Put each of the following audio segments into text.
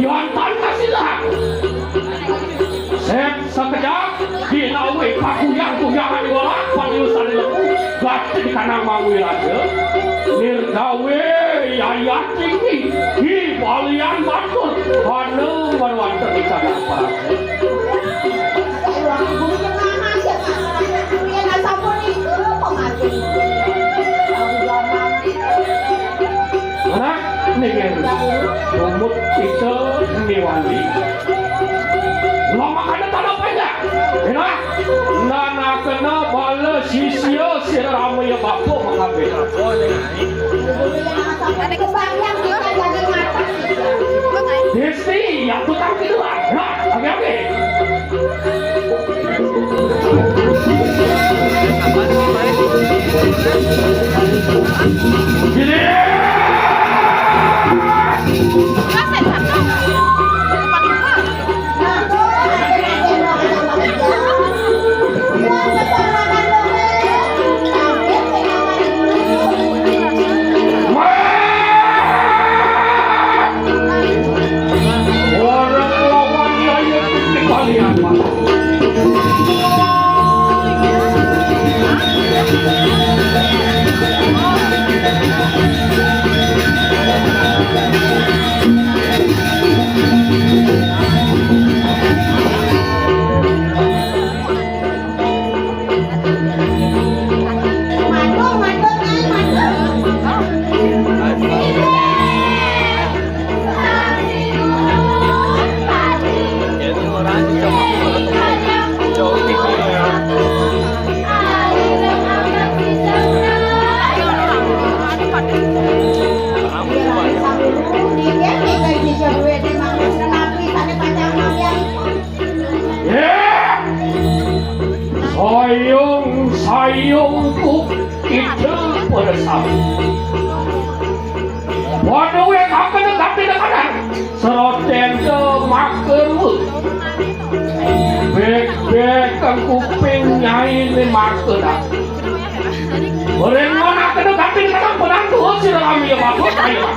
Yantan kasilah. Sep sekejap dinawe pakuyang-kuyangan walak panyusan lembu gati kanang mangwi raja nirgawe yayat tinggi di balian batur hanu marwanten di kanang paraja anak nih umut itu niwali lama kada tanah banyak enak nana kena bala sisio siramaya bapo mengambil ada kebayang kita jadi mata desi yang tutang kedua nah oke gini sayungku itu bersama. Waduh yang akan tapi dengan seroten ke makermu. Bek kuping nyai ini maker. Orang mana kena tapi dengan penantu si dalam dia masuk saya.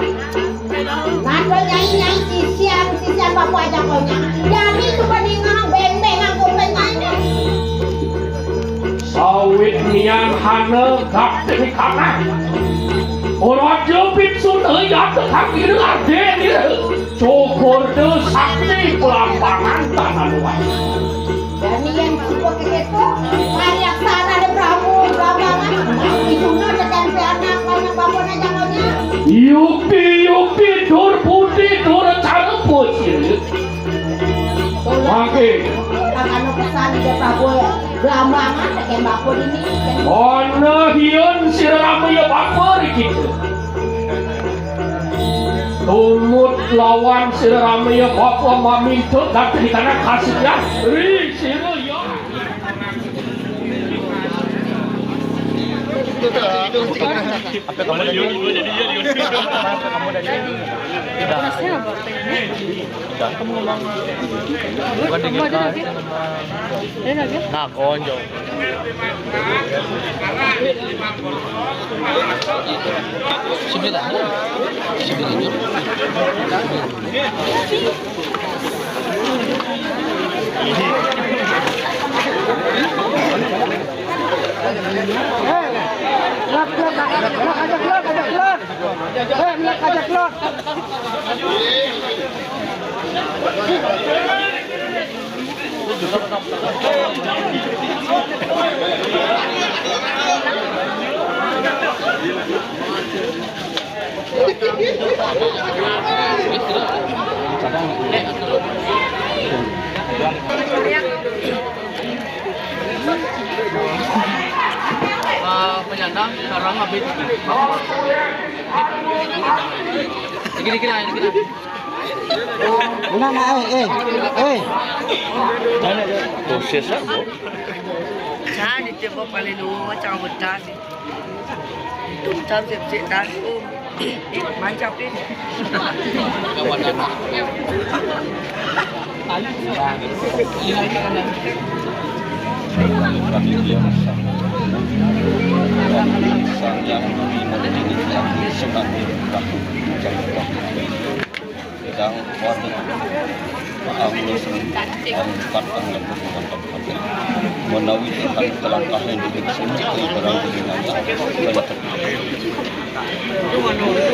Maker nyai sisian bapak aja konya. Jadi cuma dengan beng-beng kuping nyai. Sawit nian hana gak demi kanan orang jepit sudah jatuh kaki dengan dia cukur de sakti pelampangan tanah luar dan yang seperti itu banyak sana ada pramu belambangan isunya tetempe anak bapaknya jangannya yupi dur putih dur cara posir makin akan pesan dia pramu belambangan tekan bapak ini ono hiun siramaya bapak gitu tumut lawan siramaya bapak mamintu tapi karena kasihnya ri siraya apa kamu dari kamu dari tidak kamu ngomong bukan dengan nah konjo sembilan penyandang sekarang habis dikit-dikit aja dikit dosis apa? Jangan ditembak paling dua macam betas. Tuntam sip tas mancap ini. Kawan anak. Sang yang sebagai Kang Waduh Paulus Angkat Kabupaten menawi akan kelangkah yang diberikan ke barang binaya banyak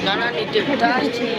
Karena dideteksi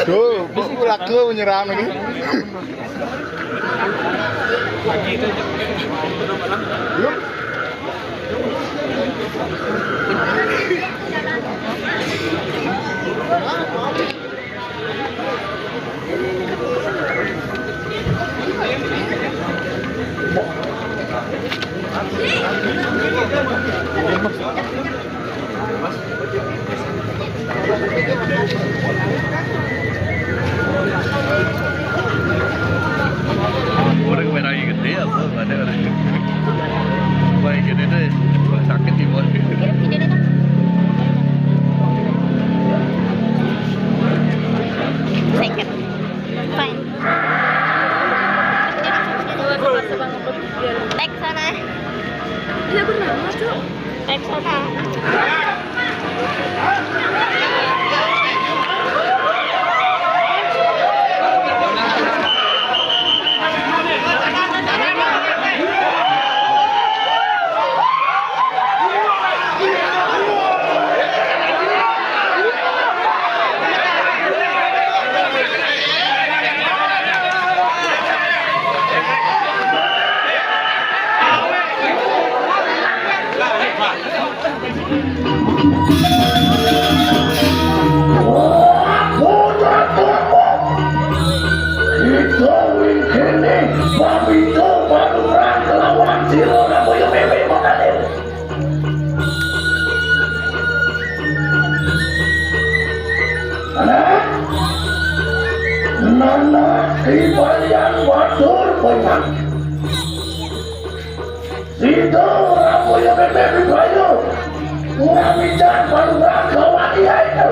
Tuh, bukulak ke menyeram lagi. orang merah gede apa ada orang baik gede deh sakit di bawah Second. Fine. Tek sana. Iya benar, masuk. Tek sana. Nana Kibalian Wadur Banyak Sido Rapoyo Bebe Bayu Ngamijan Baluran Kawani itu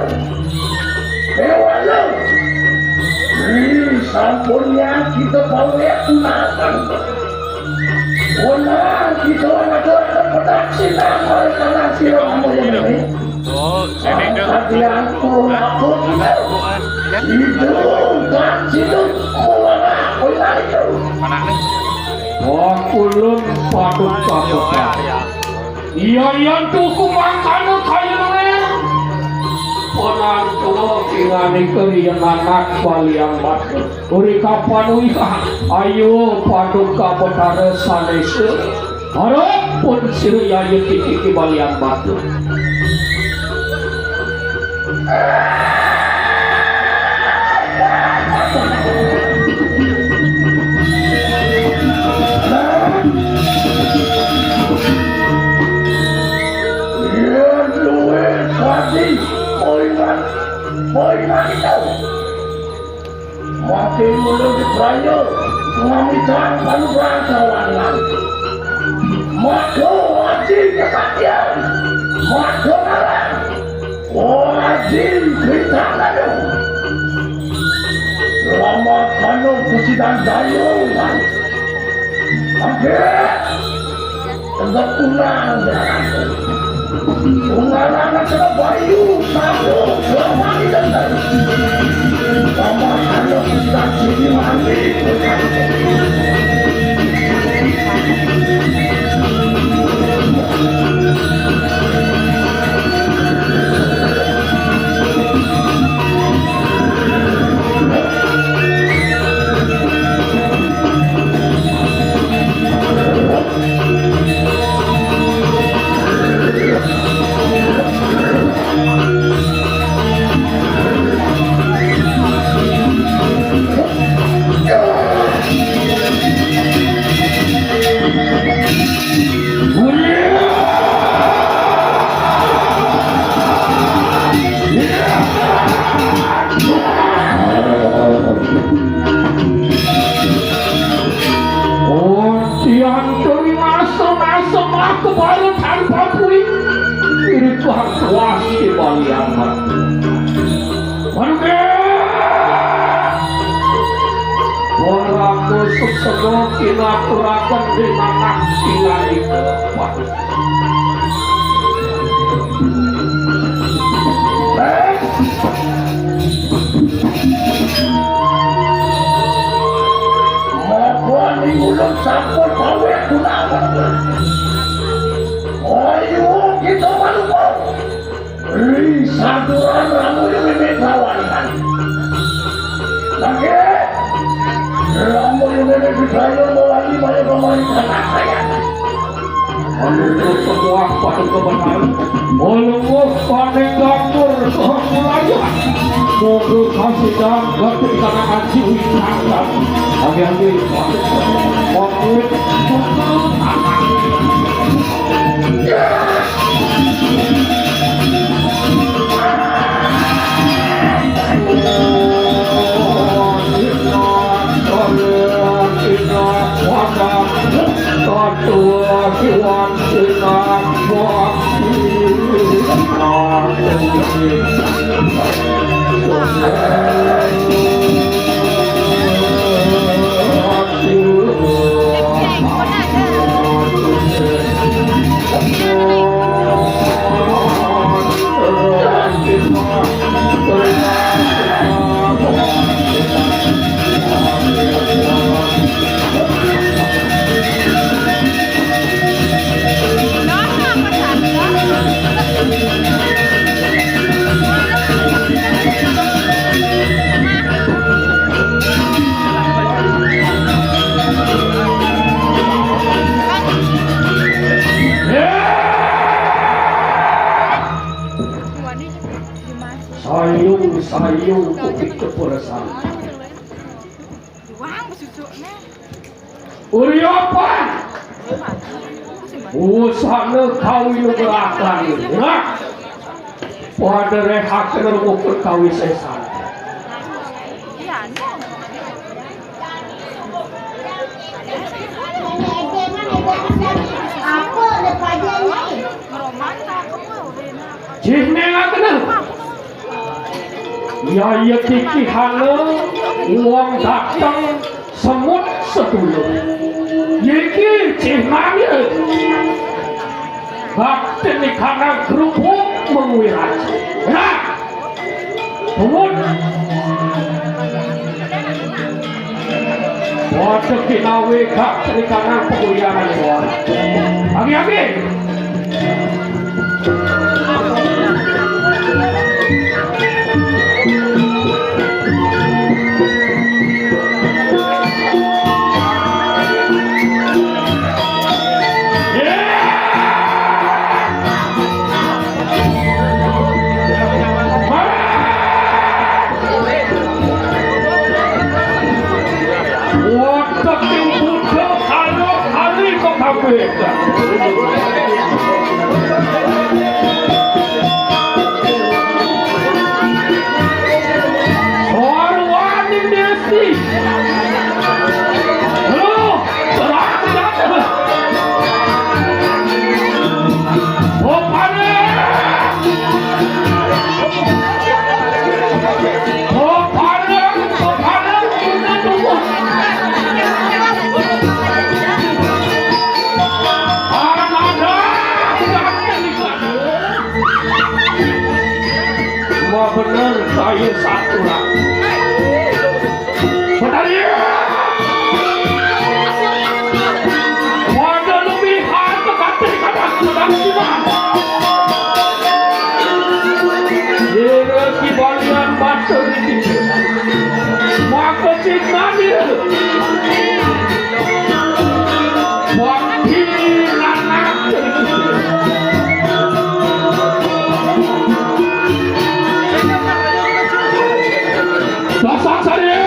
Dewalu Sampunnya kita bawa tunakan Wala kita ada produksi nama karena siro kamu ini Kalian turun aku itu kan situ wala itu ulun patut iya yang tuku mangkano kayu nih Ponan tua ngani kerian anak balian batu uri kapan wika ayo paduka betara sanese harapun siru yayu tiki balian batu makin mulut diperaya mengambilkan panuran kawanan maka wajib kesatian maka malam wajib kritangan selama kanung kesidang dayungan akhir tegak pulang dengan Ungarangan kena bayu satu selama dan sama anak kita jadi mandi Inaturakan di mana tinggal di depan. Makuan di mulut sampul bawe kunawan. Ayo kita malu-malu. Saduran ramu yang memekawankan. Lagi. Ramu yang memekawankan mewali banyak pemerintahan saya. Menurut semua pada kebenaran, menurut pada gambur kehamilan, menurut kasih dan ketika ngaji wisata, hati-hati waktu sayung kupik keperesan. Uri apa? Usahana kawin belakang. Nah, pada rehat kenapa kawin sesan. Cihnya kenapa? Ya ya tiki halo uang datang semut setulung yiki cihmanya bakti ni karena kerupuk menguirat nah semut waktu kinawe bakti ni karena penguiran agi-agi bener saya satu lah. Saudari, wadah lebihan tekatikan aku dan gimana? Jika kibalian batu ini, maka cinta Basah saya.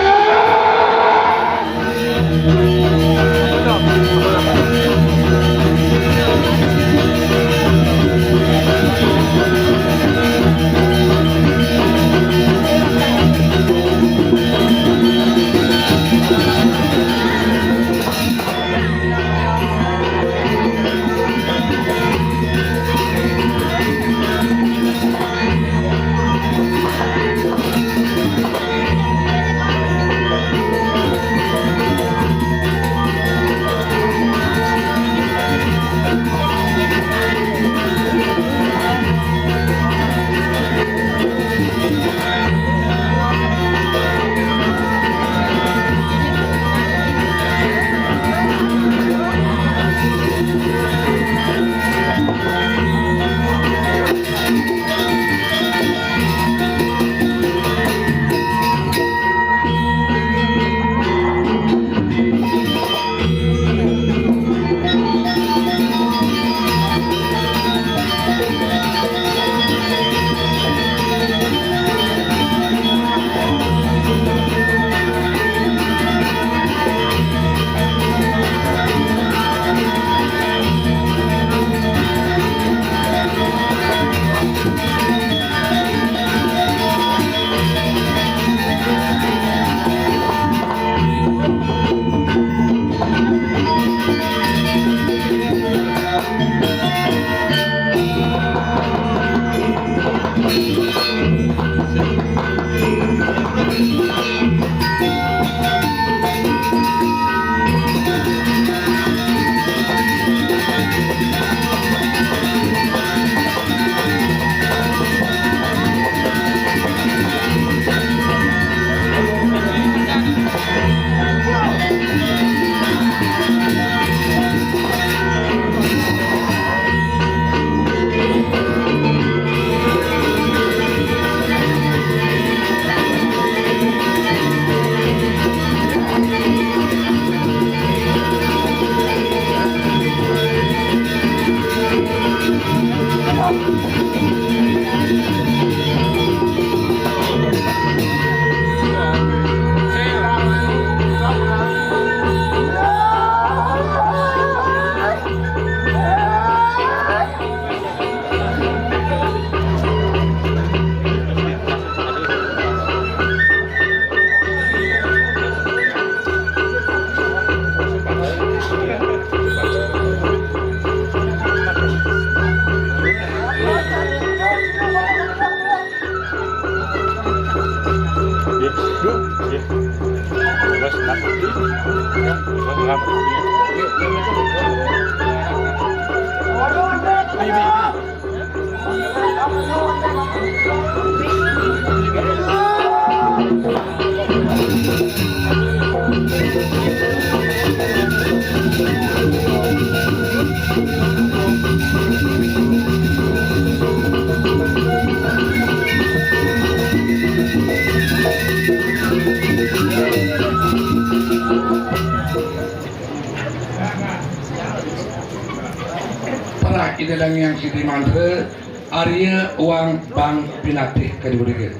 Para idalang yang sidi mantre Arya uang bang pinatih kadiburikan.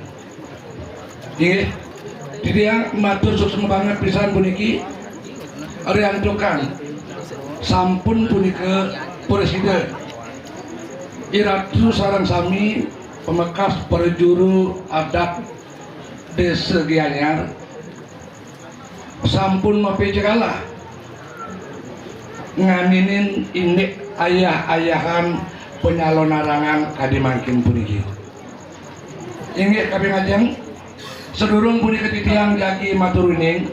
Ingat, dia matur sukses banget pisan puniki. Arya antukan sampun punika presiden Iratu sarang sami pemekas perjuru adat desa Gianyar sampun mapejakalah nganinin indik ayah-ayahan penyalonarangan kadimangkin puniki. Inggih kami ngajeng sedurung puniki titiang jagi maturuning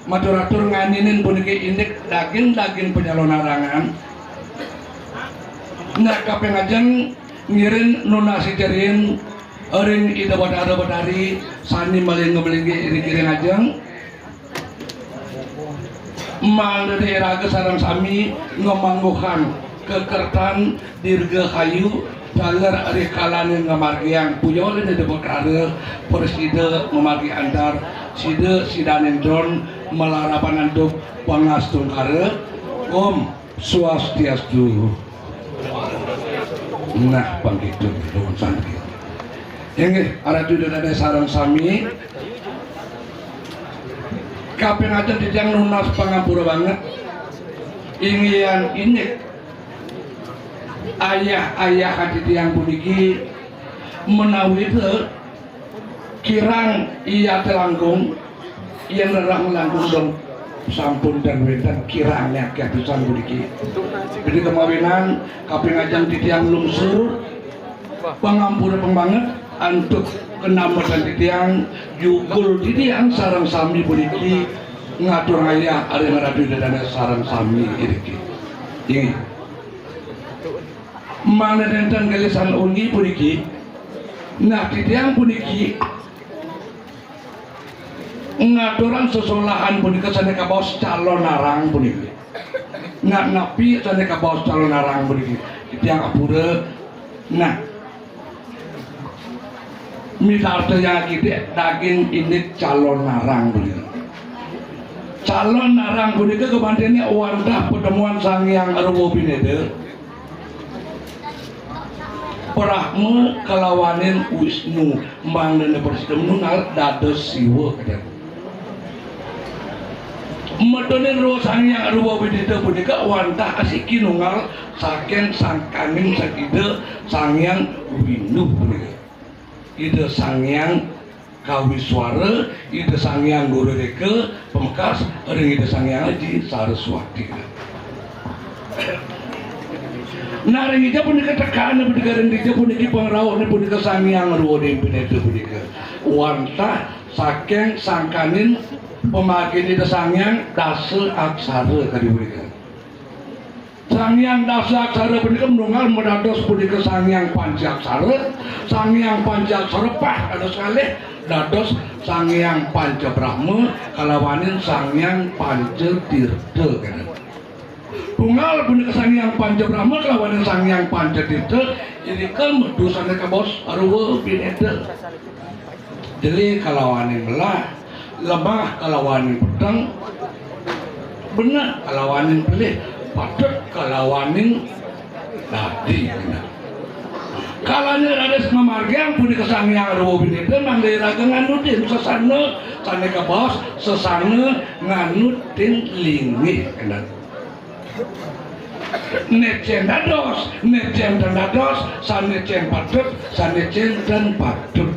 maturatur nganinin puniki indik daging penyalonarangan. Nah kami ngajeng ngirin nunasi jarin Eureun ida badari sani malingge iri-iri ngajeng mang daerah sareng sami ngamangguhan kekertan dirgahayu jalar ari kalane ngamargiang puyon di bekare persida memargi antar sida sidanendron melarapananduk pangastun kare Om Swastiastu. Nah pangkitu nuhun santi inggih aratu dada sareng sami kapengaten titiang nunas pangampura banget ingin ini ayah hati tiang puniki menawi itu kirang iya telangkung iya nerang langkung dong sampun dan wedan kirangnya kehabisan puniki jadi kemawinan kapingajang titiang lungsur pangampura pembanget antuk kenamatan titiang yukul titiang sarang sami puniki ngatur ayah ari ngaradu dana sarang sami iriki ini mana tentang galisan ungi puniki nah titiang puniki ngaturan sesolahan punika saneka bos calon narang puniki nak napi saneka bos calon narang puniki titiang apura nah misalnya kita daging ini calon narang puniki calon narang puniki kebantiannya wadah pertemuan sang yang Arwo Bineder perahmu kelawanin Wisnu manglene presiden nungal dados siwa kadang medonin ro sang yang Arwo Bineder punika wantah asiki nungal saking sangkaning sakide sang yang Winu punika ide sangyang Kawiswara, ide sangyang Gurureke Pemekas, ring ide sangyang Haji Saraswati. Nah ring ide punika tekan punika ring ide puniki pangraw punika sangyang Arwode Bineder punika. Wantah saking sangkanin pemakin ide sangyang Dasa Aksara kadi punika. Sangyang Dasa Aksara punika menunggal medados punika Sangyang Pancaksara, Sangyang Pancaksara pah dados kalih dados Sangyang Pancabrahma kalawanin Sangyang Pancatirta kana. Tunggal punika Sangyang Pancabrahma kalawanin Sangyang Pancatirta irika medhu saneka bos Arwa Bineder. Jadi kalawanin belah, lemah kalawanin pedang, bener kalawanin pelih patut kalawanin tadi kalanya ada memargang punika sangyang Arwa Bineder mangdaira nganutin sesana saneka bos sesana nganutin linggih kana necen dados necen dan dados sanecen patut sanecen dan patut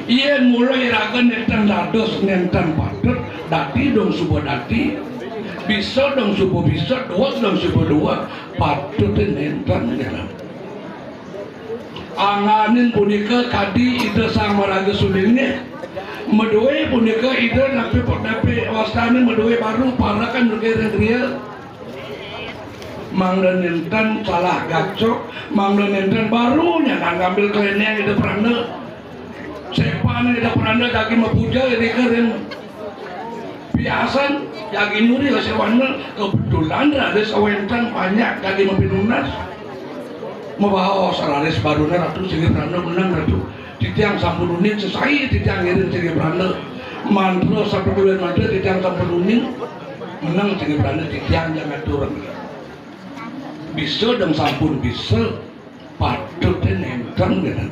iya mulai raga nenten dados nenten patut dati dong subuh dati bisa dong subuh bisa dua dong subuh dua patut nenten jalan anganin punika kadi ide sang maraga sulingnya medue punika ide napi wastani medue baru parakan negeri mangda nenten salah gacok mangda nenten barunya ngambil kliennya ide peranda sepane ide peranda dagi mapuja ide keren biasan yagi nuri sewana kebetulan ada sewentan banyak dagi mapinunas membawa salaris barunya ratu sini beranda menang ratu titiang sampun unin sesai titiang ngirin sini beranda mantra sampai bulan mantra titiang sampun unin menang sini beranda titiang jangan turun bisa dan sampun bisa patut nenten gitu.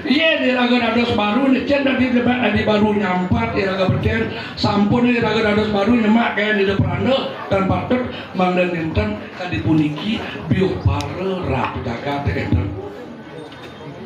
Iya di raga dados baru nih cen tadi di baru nyampat di raga bercen sampun di raga dados baru nyemak kayak di depan dan patut mangdan nenten kadi puniki bio para rapi jaga enten.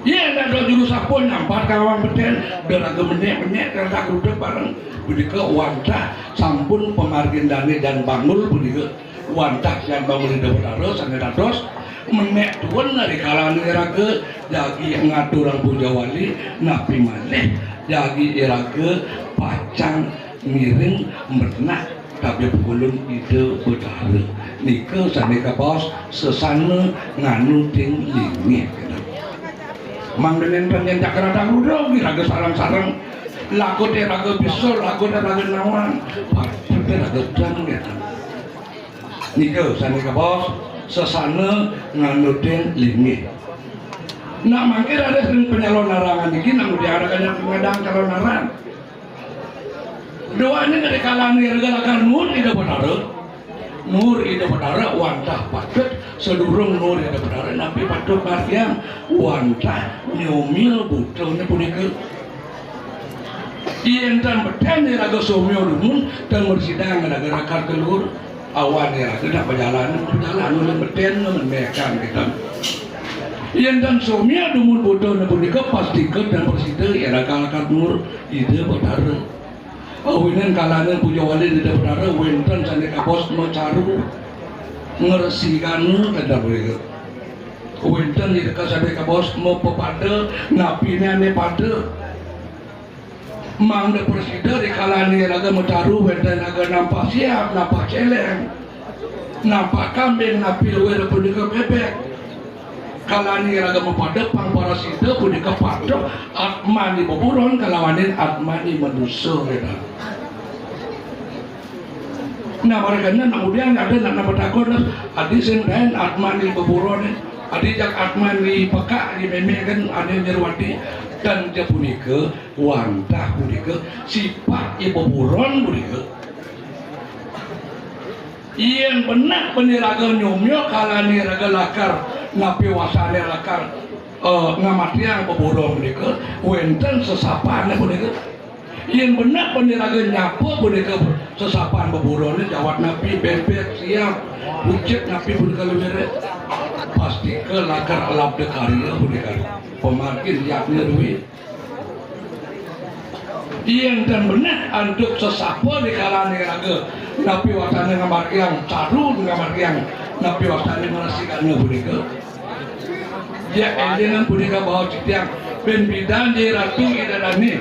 Iya dados juru sampun nyampat kawan bercen di raga menek raga grude bareng budika wantah sampun pemargindane dan bangul budika wantah yang bangun di depan dados menek tuan dari kalangan iraga jagi ngatur orang Pujawali napi malih jagi iraga pacang miring merenak tapi pulun ide bedara nika saneka bos sesana nganu ting linggih Mangdenen penyen cakra dangrudo raga sarang-sarang lagu teh raga bisul lagu teh raga nawan pasti teh raga dan gitu nika sanika bos sesana nganutin limit nak mangkir ada sering penyalon narangan iki namun diarahkan pengadang calon naran doanya dari kalangan raga nur ida betara nur ida betara wantah patut sedurung nur ida betara nabi patut martiang wantah nyomil butelnya punika iyan tan beten raga somyo dumun dan bersidang raga rakar telur awan raga nak perjalanan oleh beten memekan kita iyan tan somyo dumun butelnya punika pastikan dan bersidang raga rakar nur ida betara awinan kalanan punya wali ida betara wenten sandika bos macaru ngeresikan kada boleh wenten ida sandika bos mau pepada napine ane pada mang de presida di kalani raga metaru wenten raga nampak siap nampak celeng nampak kambing napi luwe de punika bebek kalani raga mepada pang para sida punika padok atman di beburon kalawanin atman di menuso gitu. Nah mereka kemudian ada nak takut adi sendirian atman di beburon adi jak atman di peka di memekan ada jerwati dan dia punika wantah punika sifat ibu buron punika iyan benak peniraga nyomyo kalani raga lakar napi wasane lakar ngamatiang beburon punika wenten sesapane punika iyan benak peniraga nyapo punika sesapan beburon jawab napi bebek siap ucap napi punika lebih pasti ke lakar alap de karya punika pemarkir yakni duit yang dan benar untuk sesapa di kalangan raga napi wasana ngamar yang caru ngamar yang napi wasana merasikannya punika ya dengan punika bahawa citiang ben bidan di ratu idadani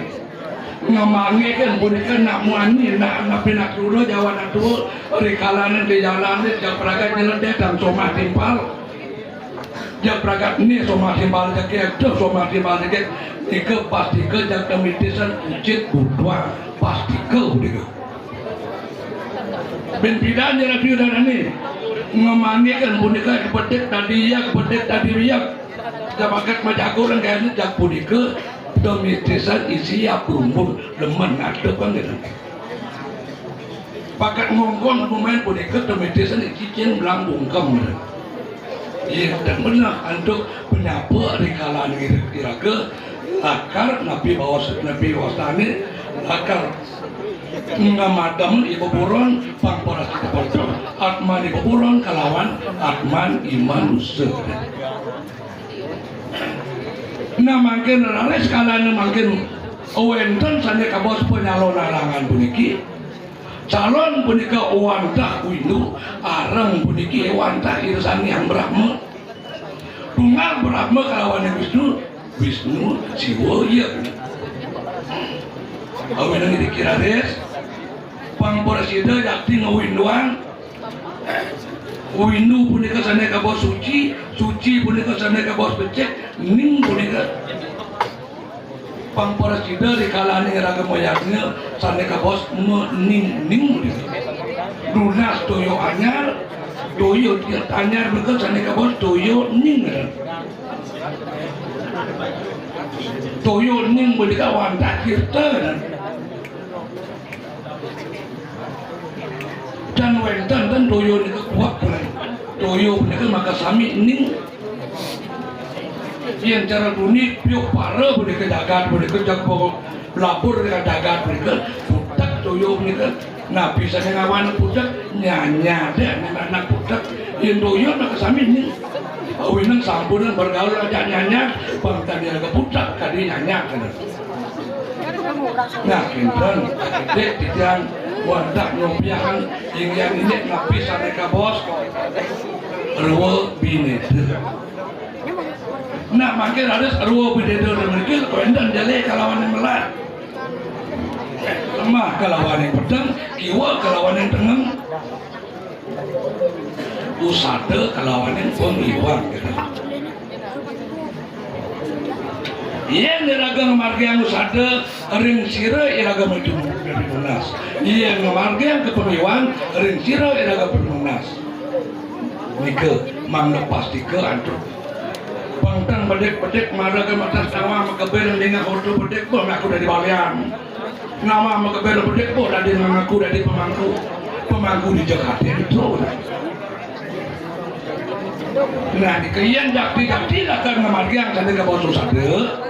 ngamangi kan punika nak muani nak napi nak rudo jawa nak tuh di kalangan di jalan di japraga nyeledek dan somah timpal jak pragat ni somah timbal jak itu somah timbal jak ika pasti ke jak kemitisan ucit budwa pasti ke udah ben bidan jarak dia dan ini ngemani kan punika kepedet tadi riak jabakat majago dan kayaknya jak punika kemitisan isi ya perumpun lemen ada kan gitu pakat ngongkong pemain punika kemitisan isi belang bungkam iya dan benar untuk penyapa di kalangan iraga lakar nabi bawas nabi wasani lakar ngamadam ibu buron pangporas kita pantau atman ibu buron kalawan atman iman usul nah makin ralis kalanya makin wenten sanya kabos penyalon larangan puniki calon punika wantah windu arang puniki wantah irsan yang Brahma tunggal Brahma kalawan Wisnu siwa iya awin yang dikira des pang porasida jakti ngawinduan windu punika sana kabos suci punika sana kabos becek ning punika pang porasida di kalangan raga moyaknya sana kabos ning lunas toyo anyar toyo anyar mereka sana kabos toyo ning toyo ning mereka wantah kita dan wenten dan toyo mereka kuat toyo mereka maka sami ning yang cara dunia piuk para mereka jagat mereka jago lapor dengan jagat mereka putak toyo mereka nah bisa ngawan putak nyanya deh anak putak yang toyo nak kesami ning awinang sampunan bergaul aja nyanya pangtani agak putak kadi nyanya kan nah kinten dek titian wadah nyompiahan yang ini napi saneka bos rewa binete nah makin ada rewa binete dan mereka koendan jale kalawan yang melat lemah kalawan yang pedang kiwa kalawan yang tengeng usada kalawan yang pengiwang gitu Iya niraga marga musada ring sira iraga maju Pinunas. Iya marga kepemiwan ring sira iraga Pinunas. Nika mangga pasti ke antuk. Bangtang bedek marga matas nama makabel dengan ordo bedek bo aku dari balian. Nama makabel bedek bo dari mengaku dari pemangku di Jakarta itu. Nah dikeyan jakti akan marga yang sada ke bawah sada.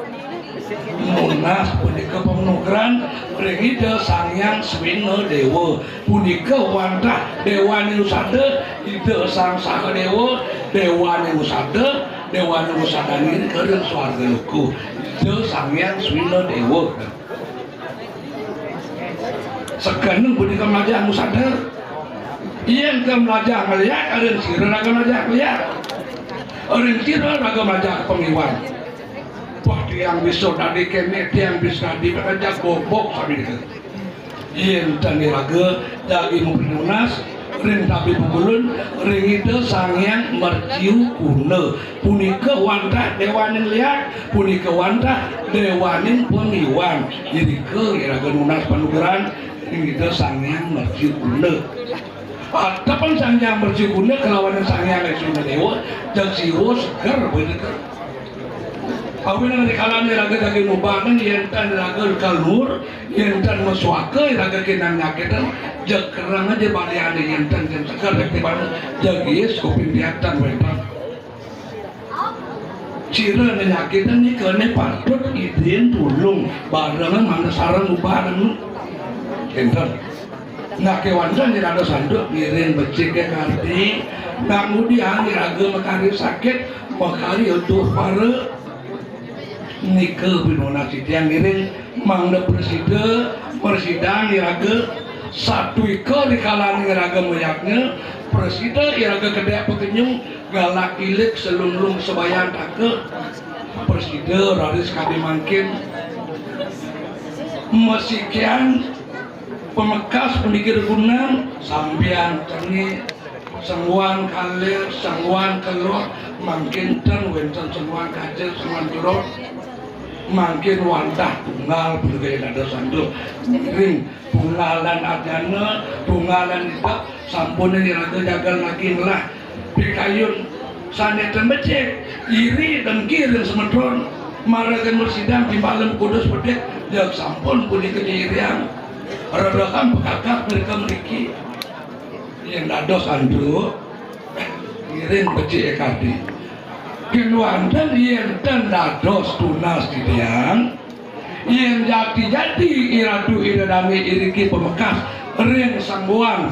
Munas punika pemenukran Pregida Sangyang Swina Dewa punika wantah Dewani Usada ide sang Saka Dewa Dewani Usada Dewani Usadani kereng swarga luku ide Sangyang Swina Dewa sekaneng punika melajah Usada yen ke melajah ngeliat aren sira raga melajah ngeliat aren sira raga melajah pengiwan. Wah yang bisa tadi kene yang bisa di bekerja bobok sampai itu. Yen tani raga dagi Pinunas ring tapi pugulun ring itu Sangyang Merciu Kuna punika wantah dewaning liat punika wantah dewaning pengiwan jadi ke raga Nunas panugeran ring itu Sangyang Merciu Kuna. Atapan Sangyang Merciu Kuna kelawan Sangyang Swina Dewa jeung siwo seger bener. Awin ang kalan raga daging mubanan yentan raga kalmur yentan maswaka raga kinang nyakitan jag kerang aja balian yentan jam sekar dektiban jagis kuping diatan wentan cira nyakitan ni kene patut idin tulung barengan mana sarang mubanan yentan nak kewantan ni raga sanduk ngirin becik ke karti nak mudian ni raga makari sakit makari utuh para Nika Pinunas yang ngiring mangda presida iraga satu ika di kalangan iraga meyaknya presida iraga kedai pekenyung galak ilik selunglung sebayan take presida raris kadimangkin mesikian pemekas pendikir gunang sambian cengi sengguan kalir sengguan kelor mangkin ten wenten sengguan kacil sengguan juror mangkin wantah tunggal bergaya ada sandu ring tunggalan adana tunggalan itu sampun raga jagal lagi lah pikayun sanetan becek iri dan kiri sementron maragan bersidang di malam kudus pedek jak sampun pun dikejirian radakan pekakak mereka memiliki yang dados sandu iring becek ekadi keluandan yen dados tunas didiang yen jati iradu iradami iriki pemekas ring sangguan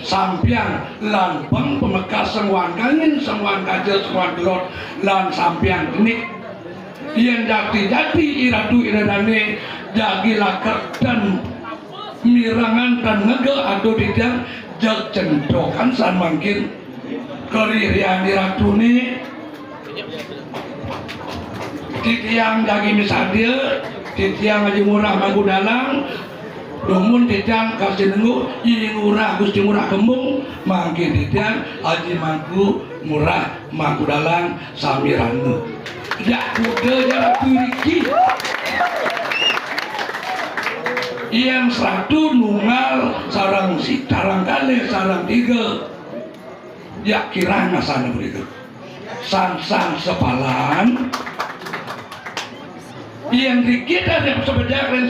sampian lan pemekas sangguan kangin sangguan kajel sangguan gelot lan sampian genik yen jati iradu iradami jagi lakar dan mirangan dan ngege adu didiang jag cendokan san mangkin keririan iradu ni titiang daging misadia titiang Haji Murah Mangku Dalang dumun titiang kasih nenggu ini murah Gusti Murah Kembung mangkin titiang Haji Mangku Murah Mangku Dalang samiranu jak kuda jarak turiki yang satu nunggal sarang si tarang kali sarang tiga ya kirana sana berikut sang sepalan yang dikit ada sebedak dan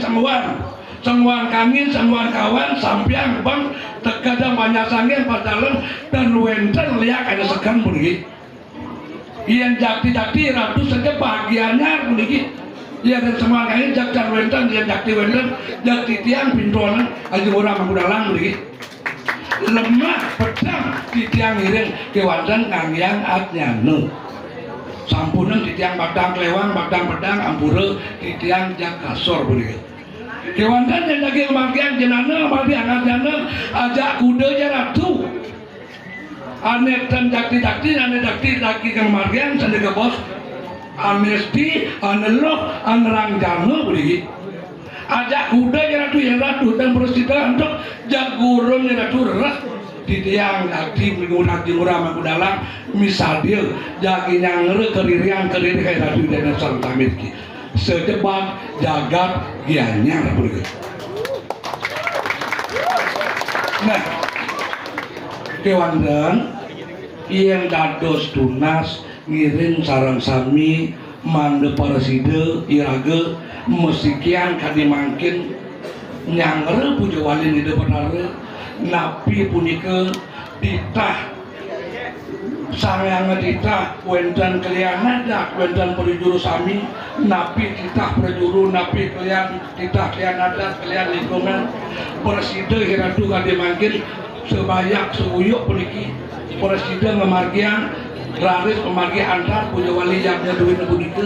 sangguan kangin, sangguan kawan, sampiang bang terkadang banyak sangin padalan dan wenten liak ada sekan bunyi yang jakti ratu saja bahagianya bunyi yang dan semua kangin jakti wenten yang jakti wenten jakti tiang pintuan Haji Murah Mangku Dalang bunyi lemah pedang di tiang iring kewandan kangyang adnyanu sampunan di tiang badang kelewang badang pedang ampura di tiang jakasor begitu kewandan yang lagi kemakian jenana mati angkat jana ajak kuda jaratu aneh dan jakti aneh jakti lagi kemakian sendiri bos amnesti aneloh anerang jana begitu ajak kuda jaratu yang ratu dan presiden untuk jak gurun jaratu ras di tiang jati menggunakan jurama kudalang misal dia jagi nyangere keririan keriri kayak ratu dan sartamit ki sejebak jagat gianyar begitu. Nah, kewandan yang dados tunas ngiring sarang sami mande paraside iraga mesikian kadimangkin nyangere puja wali di depan napi punika ditah sangang ditah wenten kalian ada wenten perjuru sami napi ditah perjuru napi kalian ditah kalian ada kalian lingkungan presiden hiratu kadimangkin sebanyak seuyuk puniki presiden memargian gratis memargi antar punya wali jaknya duit punika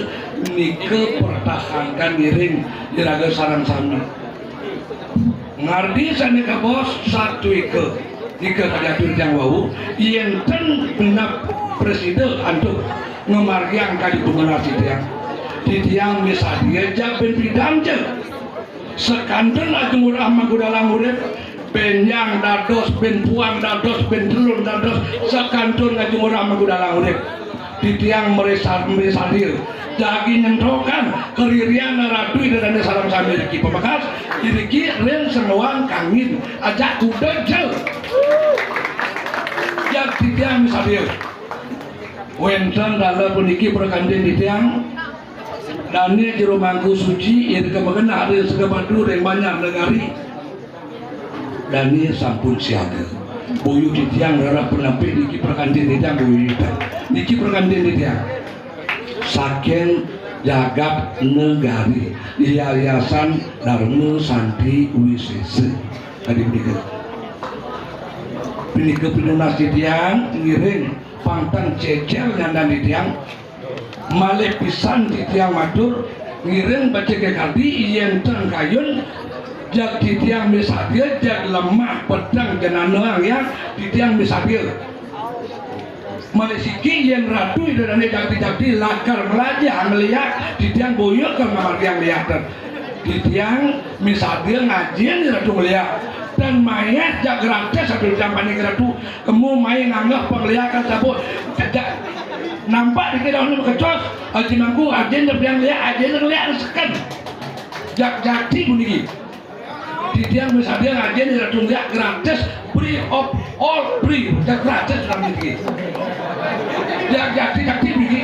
nike pertahankan miring diraga sarang sami ngardi sanika bos satu ike kajatur yang wau yang ten benap presiden antuk ngemargian kali pengenasi tiang misalnya jak ben bidang je sekanten agung rahma kudalang urip benyang dados ben puang dados ben telun dados sekanten agung rahma kudalang urip tiang meresadir jagi nyentrokan keririan ratu dan salam sami riki pemakas iriki ren senewang kangin ajak kuda jel jak tiang misalnya wenten dalam puniki perkantin tiang dan ini jero mangku suci yang kemarin ada segabadu yang banyak negari dan ini sampun siaga boyu di tiang rara penampil niki perkantin tiang boyu niki perkantin tiang saking jagat negari yayasan Dharma Santi Wisese tadi begitu penunas di tiang ngiring pantang cecel dan di tiang malih pisan di tiang matur ngiring baca kekardi yen teng kayun jak di tiang misadia jak lemah pedang jenanang yang di tiang misadia Malaysia yang ratu dan jakti lakar melajah melihat di tiang boyok ke mamar tiang lihat di tiang misadia ngajian ratu melihat dan mayat jak gratis satu jam panik ratu kamu main nganggap penglihakan sabut nampak di dalam kecos haji mangku ajen yang lihat ajen lihat sekan jak jakti bunyi di tiang misadia ngajian ratu lihat gratis free of all free jak gratis dalam ini jakti begini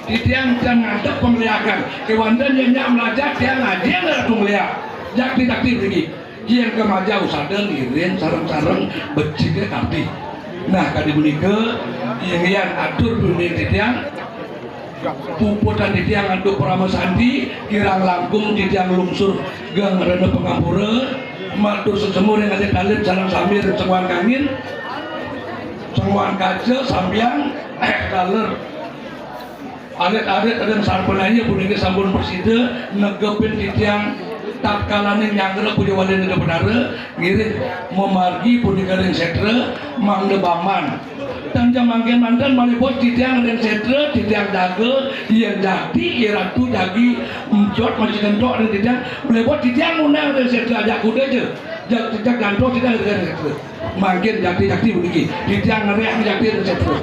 di tiang ngadep penglihakan kewandan yang melajak tiang ngajian ratu melihat jakti begini yang kemajau sadar irin sarang-sarang beciknya karti nah kadi bunika yang atur dunia di tiang puputan di tiang antuk Prama Sandi kirang langkung di tiang lungsur gang rene pengampura matur sesemur yang ada kalir sarang samir senguan kangin senguan kaca sambiang kalir adet-adet dan sarpenanya bunika sampun persida negepin di tiang tatkalane nyangre punya wali negara bedara ngirit memargi punika den setre mangde baman dan jamangken mantan malipos titiang den setre titiang daga yang jati yang ratu jagi jot masih kentok den titiang malipos titiang undang den setre ajak kuda je jak gantok titiang den setre mangken jati buniki titiang ngeriak jati den setre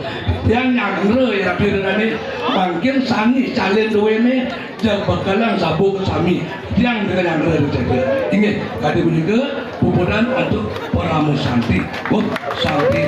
titiang nyangre yang ratu den mangken sani calen duwene jak bakalan sabuk sami yang dengan yang berada ingin kadi bunika pupudan untuk Prama Santi Santi